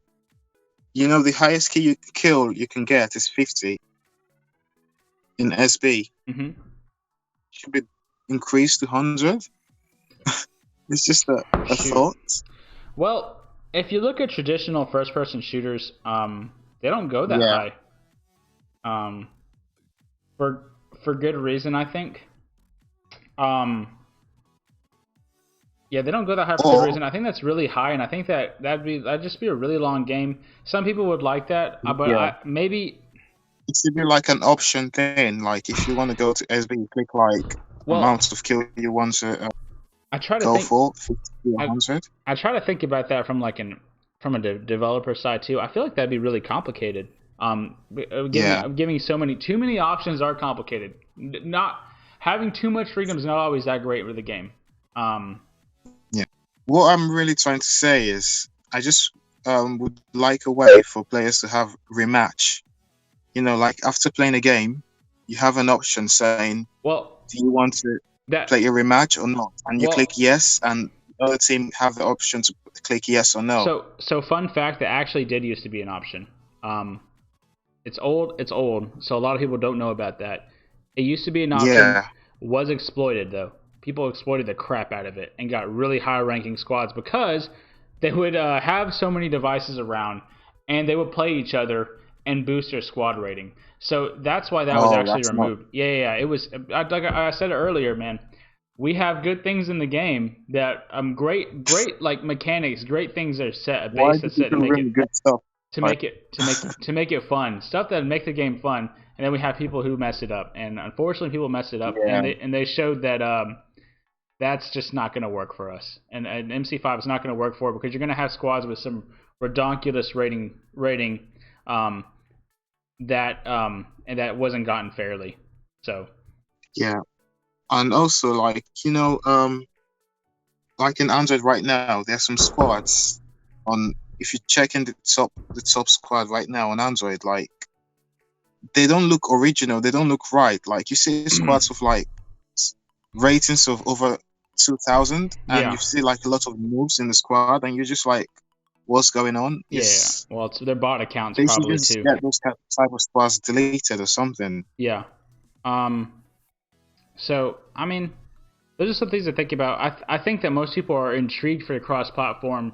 highest kill you can get is 50 in SB? Mm-hmm. Should be increased to 100? It's just a thought. Well, if you look at traditional first-person shooters, they don't go that high. For good reason, I think. Yeah, they don't go that high for good reason. I think that's really high, and I think that'd just be a really long game. Some people would like that, but maybe it should be like an option thing. Like if you want to go to SB, you click like amounts of kill you want to. I try to think for 50 to 100. I try to think about that from a developer side too. I feel like that'd be really complicated. Giving too many options are complicated. Not having too much freedom is not always that great with the game. what I'm really trying to say is, I just would like a way for players to have rematch. You know, like after playing a game, you have an option saying, Well, do you want to play a rematch or not? And you click yes, and the other team have the option to click yes or no. So fun fact, that actually did used to be an option. It's old, so a lot of people don't know about that. It used to be an option. Yeah. Was exploited, though. People exploited the crap out of it and got really high-ranking squads because they would have so many devices around, and they would play each other and boost their squad rating. So that's why that was actually removed. Yeah. It was, like I said earlier, man. We have good things in the game that great like mechanics, great things that are set, a base that's set to make really good stuff. To make it fun, stuff that make the game fun, and then we have people who mess it up, and unfortunately people mess it up, and they showed that that's just not going to work for us, and MC5 is not going to work for it because you're going to have squads with some redonkulous rating and that wasn't gotten fairly. So yeah, and also like like in Android right now, there's some squads on. If you check in the top squad right now on Android, like they don't look original, they don't look right. Like you see squads with like ratings of over 2,000, and you see like a lot of moves in the squad, and you're just like, what's going on? Well, it's their bot accounts they probably should too. Get those type of squads deleted or something. Yeah. So I mean, those are some things to think about. I think that most people are intrigued for the cross-platform.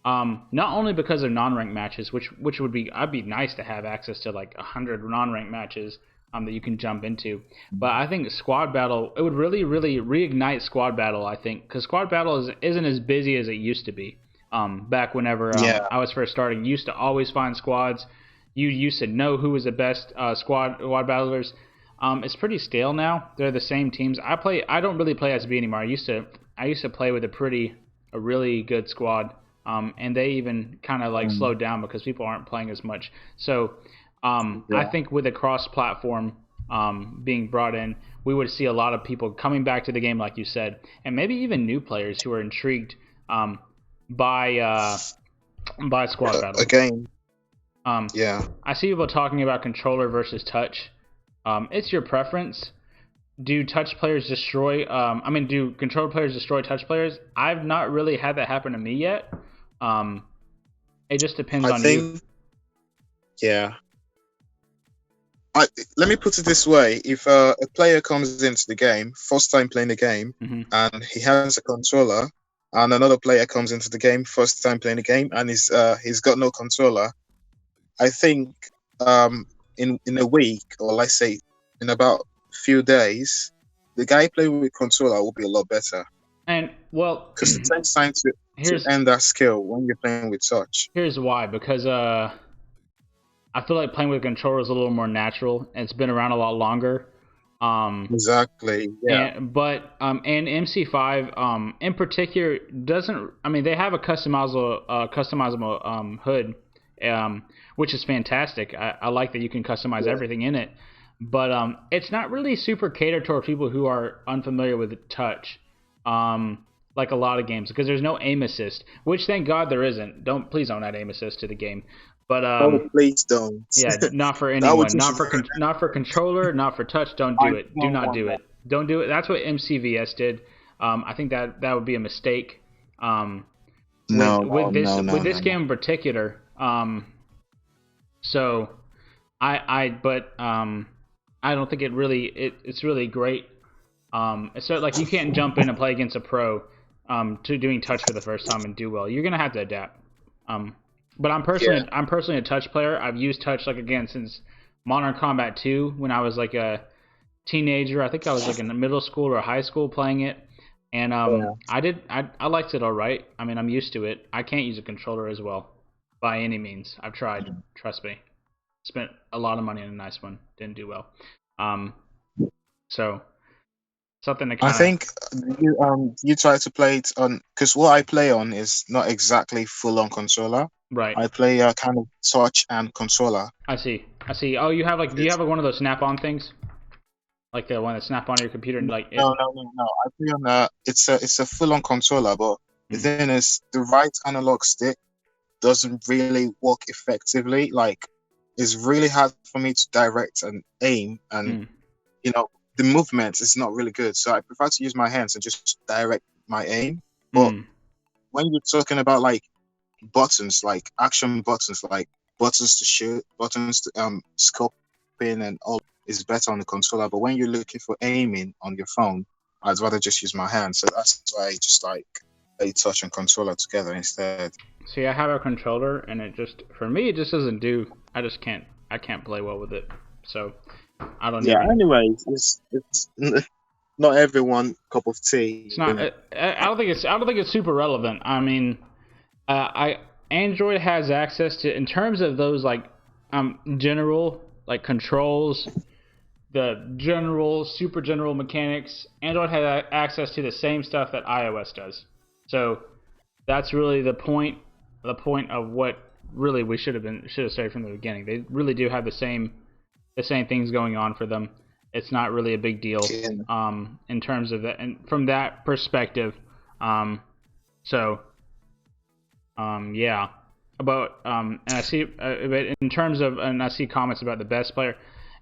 Not only because of non-ranked matches, which would be, I'd be nice to have access to like 100 non-ranked matches that you can jump into, but I think squad battle, it would really reignite squad battle. I think because squad battle isn't as busy as it used to be. Back whenever I was first starting, you used to always find squads. You used to know who was the best squad battlers. It's pretty stale now. They're the same teams. I don't really play SB anymore. I used to play with a really good squad. And they even kind of like slowed down because people aren't playing as much. So I think with a cross-platform being brought in, we would see a lot of people coming back to the game, like you said, and maybe even new players who are intrigued by squad battle. Again, I see people talking about controller versus touch. It's your preference. Do touch players destroy? Do controller players destroy touch players? I've not really had that happen to me yet. It just depends on you. Yeah. Let me put it this way: if a player comes into the game, first time playing the game, and he has a controller, and another player comes into the game, first time playing the game, and he's got no controller, I think in a week, or let's say in about few days, the guy playing with controller will be a lot better. And well, because it takes time to end that skill when you're playing with touch. Here's why: because I feel like playing with a controller is a little more natural, and it's been around a lot longer. Exactly. Yeah. And MC5 in particular doesn't. I mean, they have a customizable hood, which is fantastic. I like that you can customize everything in it. But it's not really super catered toward people who are unfamiliar with touch, like a lot of games, because there's no aim assist, which thank God there isn't. Please don't add aim assist to the game. But please don't. Yeah, not for anyone, not for controller, not for touch. Don't do it. Do not do it. Don't do it. That's what MCVS did. I think that would be a mistake. With this game in particular. So I don't think it's really great. It's like you can't jump in and play against a pro to doing touch for the first time and do well. You're gonna have to adapt. But I'm personally a touch player. I've used touch like again since Modern Combat 2 when I was like a teenager. I think I was like in the middle school or high school playing it, and I liked it all right. I mean, I'm used to it. I can't use a controller as well by any means. I've tried. Trust me. Spent a lot of money on a nice one. Didn't do well. So something to kind of... I think you try to play it on, because what I play on is not exactly full on controller. Right. I play kind of touch and controller. I see. Oh, you have do you have one of those snap-on things? Like the one that snap on your computer and like... No. I play on it's a full on controller, but The thing is, the right analog stick doesn't really work effectively. Like, it's really hard for me to direct and aim, and the movement is not really good. So I prefer to use my hands and just direct my aim. But when you're talking about like buttons, like action buttons, like buttons to shoot, buttons to scope in, and all is better on the controller. But when you're looking for aiming on your phone, I'd rather just use my hands. So that's why I just like play touch and controller together instead. See, I have a controller, and it just, for me, it just doesn't do. I can't play well with it. So I don't. Yeah. Anyways, it's not everyone cup of tea. It's not. I don't think it's super relevant. I mean, Android has access to, in terms of those like general like controls, the super general mechanics. Android has access to the same stuff that iOS does. So that's really the point of what really we should have started from the beginning. They really do have the same things going on for them. It's not really a big deal in terms of that, and from that perspective. Yeah. About and I see in terms of, and I see comments about the best player.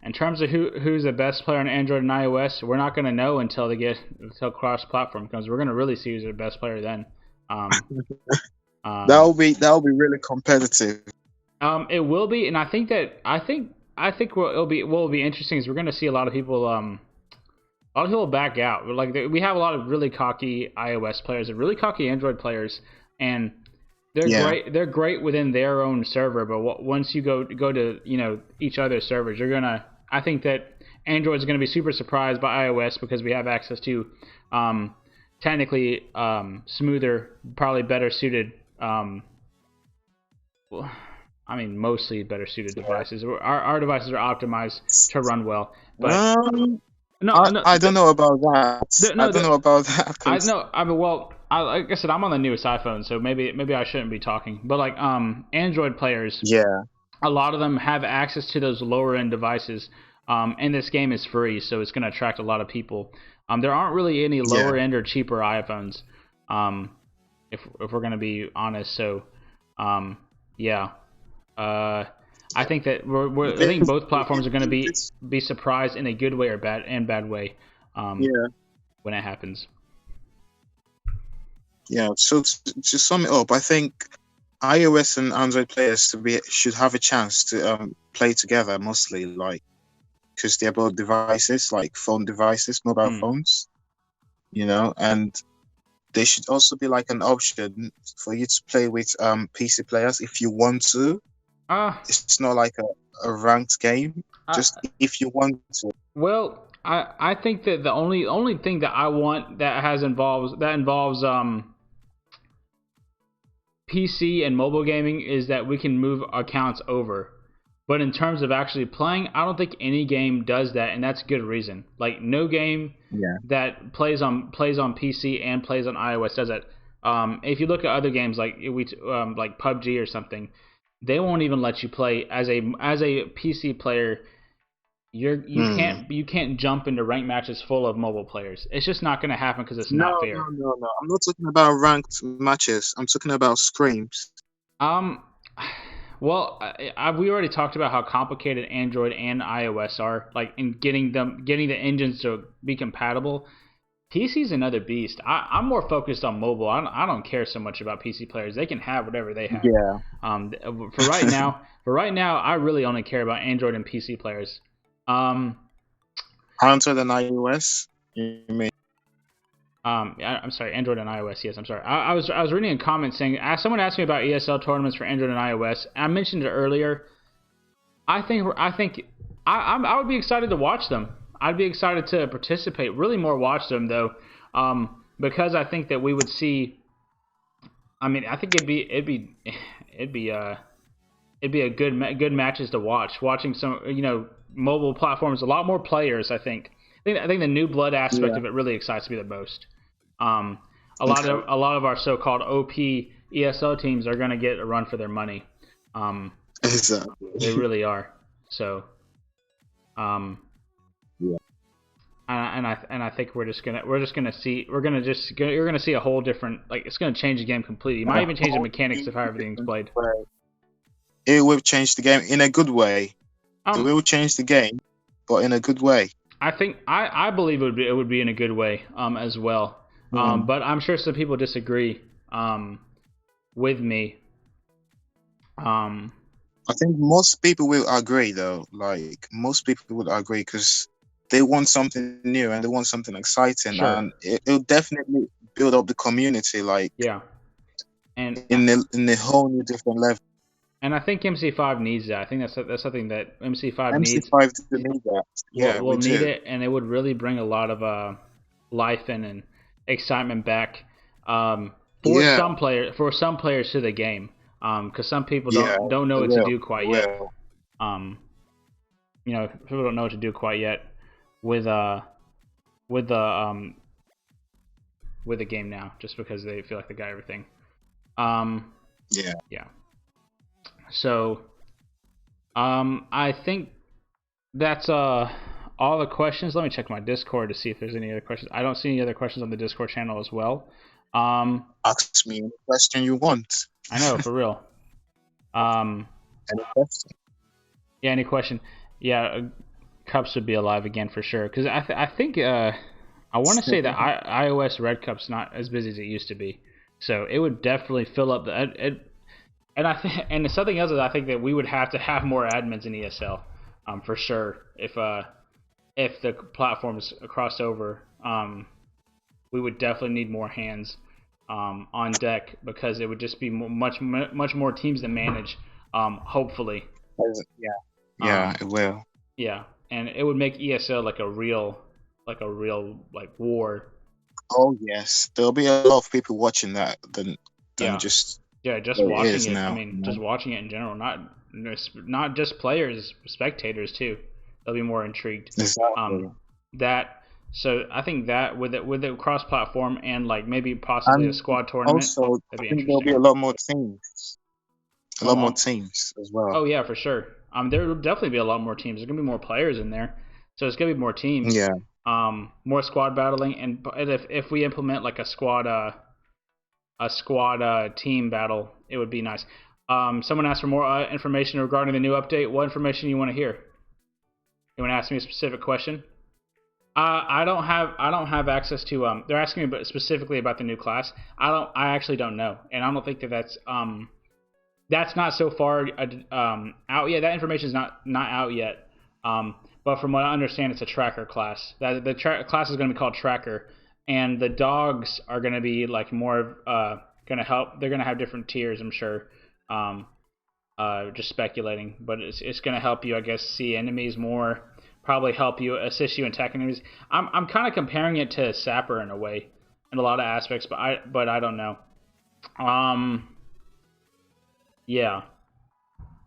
In terms of who's the best player on Android and iOS, we're not going to know until cross-platform comes. We're going to really see who's the best player then. That'll be really competitive. It will be, and I think what will be interesting is we're going to see a lot of people back out. Like we have a lot of really cocky iOS players and really cocky Android players, and great. They're great within their own server, but once you go to each other's servers, I think that Android is going to be super surprised by iOS because we have access to technically smoother, probably better suited. Mostly better suited devices. Our devices are optimized to run well, but I don't know about that. I don't know about that. Like I said, I'm on the newest iPhone, so maybe I shouldn't be talking. But like Android players, a lot of them have access to those lower end devices. And this game is free, so it's going to attract a lot of people. There aren't really any lower end or cheaper iPhones, if we're going to be honest. So, I think that I think both platforms are going to be surprised in a good way or bad way. When it happens. Yeah. So to sum it up, I think iOS and Android players should have a chance to play together, mostly like because they're both devices, like phone devices, mobile phones. And there should also be like an option for you to play with PC players if you want to. It's not like a ranked game, just if you want to. Well, I think that the only thing that I want that involves PC and mobile gaming is that we can move accounts over. But in terms of actually playing, I don't think any game does that, and that's good reason. Like no game that plays on PC and plays on iOS does it. If you look at other games like like PUBG or something, they won't even let you play as a PC player. You can't jump into ranked matches full of mobile players. It's just not going to happen because it's not fair. No. I'm not talking about ranked matches. I'm talking about scrims. Well, we already talked about how complicated Android and iOS are, like in getting the engines to be compatible. PC's another beast. I'm more focused on mobile. I don't care so much about PC players. They can have whatever they have. Yeah. For right now, I really only care about Android and PC players. Android and iOS. You mean? I'm sorry, Android and iOS. Yes, I'm sorry. I was reading a comment saying someone asked me about ESL tournaments for Android and iOS. I mentioned it earlier. I would be excited to watch them. I'd be excited to participate. Really more watch them though, because I think that we would see. I mean, I think it'd be a good matches to watch. Watching some mobile platforms, a lot more players. I think the new blood aspect of it really excites me the most. A lot of our so-called OP ESL teams are going to get a run for their money. Exactly. They really are. So, and I think you're gonna see a whole different, like, it's gonna change the game completely. It might even change the mechanics of how everything's played. It will change the game in a good way. It will change the game, but in a good way. I believe it would be in a good way as well. But I'm sure some people disagree with me. I think most people will agree, though. Like, most people would agree because they want something new and they want something exciting, Sure. and it'll definitely build up the community. Like, yeah, and in the whole new different level. And I think MC5 needs that. I think that's something that MC5 needs. MC5 need that. Yeah, we'll need it, and it would really bring a lot of life and excitement back for some players to the game. Because some people don't know what to do quite yet. People don't know what to do quite yet with the game now, just because they feel like they got everything. Yeah. So, I think that's all the questions. Let me check my Discord to see if there's any other questions. I don't see any other questions on the Discord channel as well. Ask me any question you want. I know, for real. Any question? Yeah, any question? Yeah, Cups would be alive again for sure. Because I think I want to say that iOS Red Cup's not as busy as it used to be. So it would definitely fill up and something else is I think that we would have to have more admins in ESL, for sure. If the platforms crossed over, we would definitely need more hands on deck, because it would just be much more teams to manage. Hopefully. Yeah, it will. Yeah, and it would make ESL like a real war. Oh yes, there'll be a lot of people watching that than just. Yeah, just watching it. Now. I mean, just watching it in general, not just players, spectators too. They'll be more intrigued. Exactly. So I think that with the cross-platform and like maybe possibly a squad tournament. Also, I think there'll be a lot more teams. A lot more teams as well. Oh yeah, for sure. There will definitely be a lot more teams. There's gonna be more players in there, so it's gonna be more teams. Yeah. More squad battling, and if we implement like a squad team battle, it would be nice. Someone asked for more information regarding the new update. What information you want to hear? You want to ask me a specific question? I don't have access to. They're asking me specifically about the new class. I actually don't know, and I don't think that's not so far out yet. That information is not out yet. But from what I understand, it's a tracker class. The class is going to be called Tracker. And the dogs are going to be like more going to help. They're going to have different tiers, I'm sure. Just speculating, but it's going to help you, I guess, see enemies more. Probably help you, assist you in attacking enemies. I'm kind of comparing it to Sapper in a way, in a lot of aspects, but I don't know. Yeah.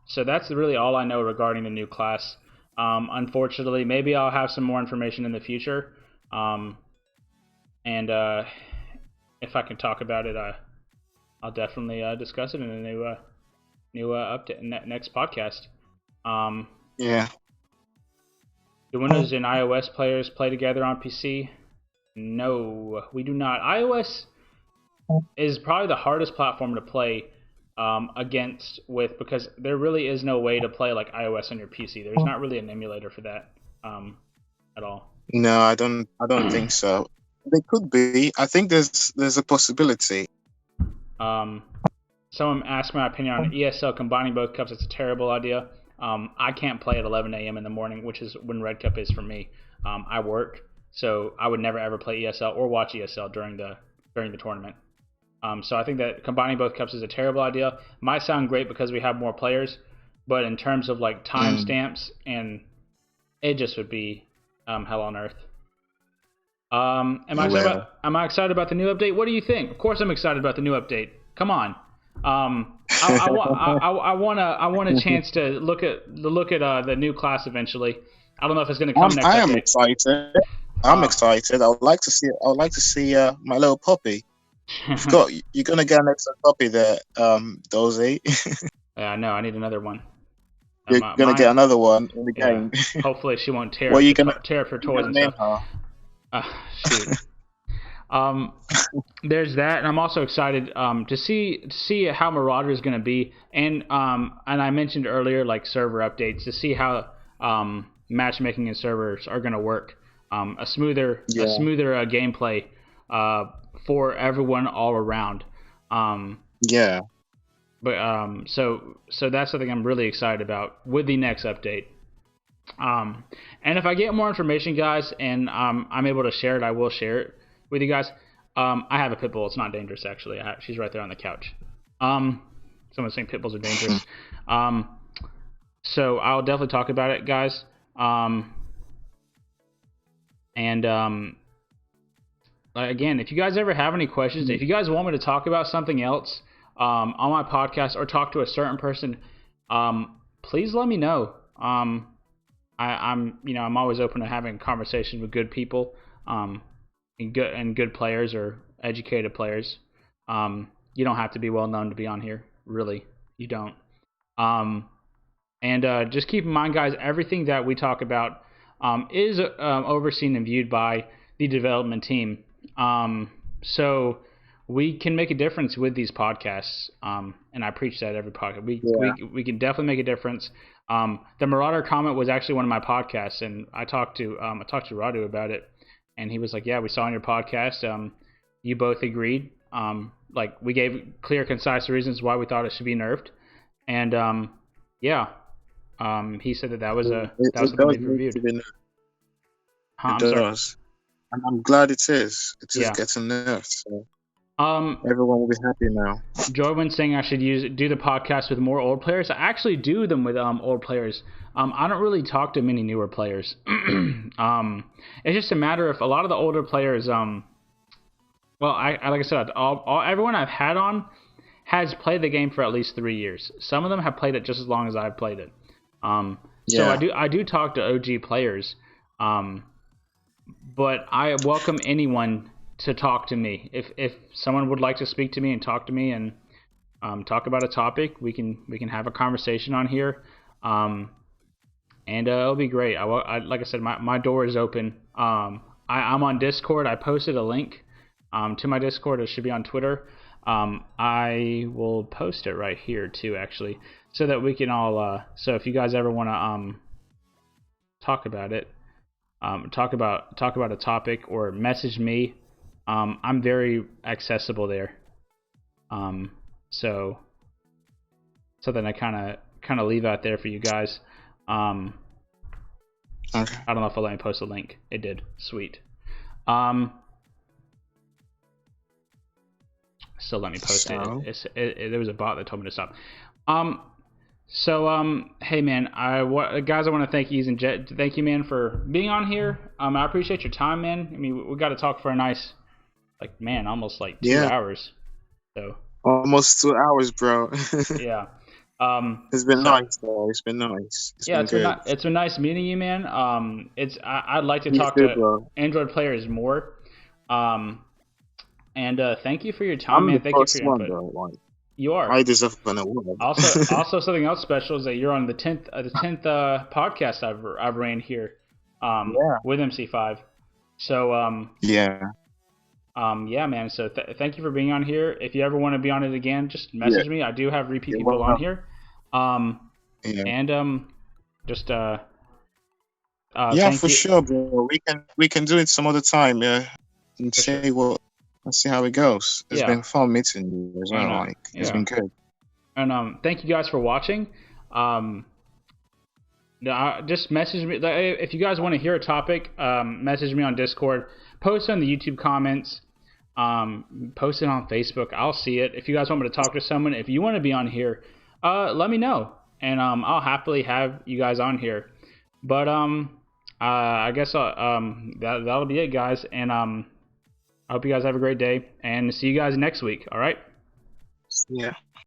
So that's really all I know regarding the new class. Unfortunately, maybe I'll have some more information in the future. And if I can talk about it, I'll definitely discuss it in a new update next podcast. Yeah. Do Windows and iOS players play together on PC? No, we do not. iOS is probably the hardest platform to play against because there really is no way to play like iOS on your PC. There's not really an emulator for that at all. No, I don't think so. There could be. I think there's a possibility. Someone asked my opinion on ESL combining both cups. It's a terrible idea. I can't play at 11 a.m. in the morning, which is when Red Cup is for me. I work, so I would never ever play ESL or watch ESL during the tournament. So I think that combining both cups is a terrible idea. Might sound great because we have more players, but in terms of like timestamps, and it just would be hell on earth. Am I excited about the new update? What do you think? Of course I'm excited about the new update. Come on. I want a chance to look at the new class eventually. I don't know if it's going to come next update. I am excited. I'm excited. I would like to see my little puppy. You're going to get an extra puppy there, DulZi. Yeah, I know. I need another one. You're going to get another one in the game. Hopefully she won't tear up her toys and stuff. Shoot. There's that, and I'm also excited to see how Marauder is going to be, and I mentioned earlier like server updates to see how matchmaking and servers are going to work. A smoother gameplay for everyone all around. Yeah. But so that's something I'm really excited about with the next update. And if I get more information, guys, and I'm able to share it, I will share it with you guys. I have a pit bull. It's not dangerous, actually. She's right there on the couch. Someone's saying pit bulls are dangerous. So I'll definitely talk about it, guys. Again, if you guys ever have any questions, if you guys want me to talk about something else on my podcast or talk to a certain person, please let me know. I'm always open to having conversations with good people, and good players or educated players. You don't have to be well known to be on here, really. You don't. And just keep in mind, guys, everything that we talk about is overseen and viewed by the development team. So we can make a difference with these podcasts, and I preach that every podcast. We can definitely make a difference. The Marauder comment was actually one of my podcasts, and I talked to Radu about it, and he was like, "Yeah, we saw on your podcast. You both agreed. Like we gave clear, concise reasons why we thought it should be nerfed, and he said that was something they reviewed." It does. And I'm glad it is. It is getting nerfed. So everyone will be happy now. Jordan's saying I should do the podcast with more old players. I actually do them with old players. I don't really talk to many newer players. It's just a matter of a lot of the older players. Like I said, everyone I've had on has played the game for at least 3 years. Some of them have played it just as long as I've played it. So I do talk to OG players. But I welcome anyone to talk to me. If someone would like to speak to me and talk to me and talk about a topic, we can have a conversation on here, and it'll be great. Like I said, my door is open. I'm on Discord. I posted a link to my Discord. It should be on Twitter. I will post it right here too, actually, so that we can all. So if you guys ever want to talk about it. Talk about a topic or message me. I'm very accessible there. So something I kind of leave out there for you guys. Okay. I don't know if it'll let me post a link. It did. Sweet. Still let me post it. There was a bot that told me to stop. So, hey man, guys, I want to thank EzenJet. Thank you, man, for being on here. I appreciate your time, man. I mean, we got to talk for a nice, almost 2 hours. So almost 2 hours, bro. Yeah. It's been nice, though. It's been nice. It's been nice meeting you, man. I'd like to talk to Android players more. And thank you for your time, man. Thank you for your input. You are. I deserve an award. Also, something else special is that you're on the 10th podcast I've ran here, with MC5. So yeah, man. So thank you for being on here. If you ever want to be on it again, just message me. I do have repeat people on here. And just for sure, bro. We can do it some other time, and see what. Let's see how it goes. It's been fun meeting you as well. It's been good. And thank you guys for watching. Just message me if you guys want to hear a topic. Message me on Discord. Post it on the YouTube comments. Post it on Facebook. I'll see it. If you guys want me to talk to someone, if you want to be on here, let me know, and I'll happily have you guys on here. But I guess that'll be it, guys. And I hope you guys have a great day, and see you guys next week. All right? Yeah.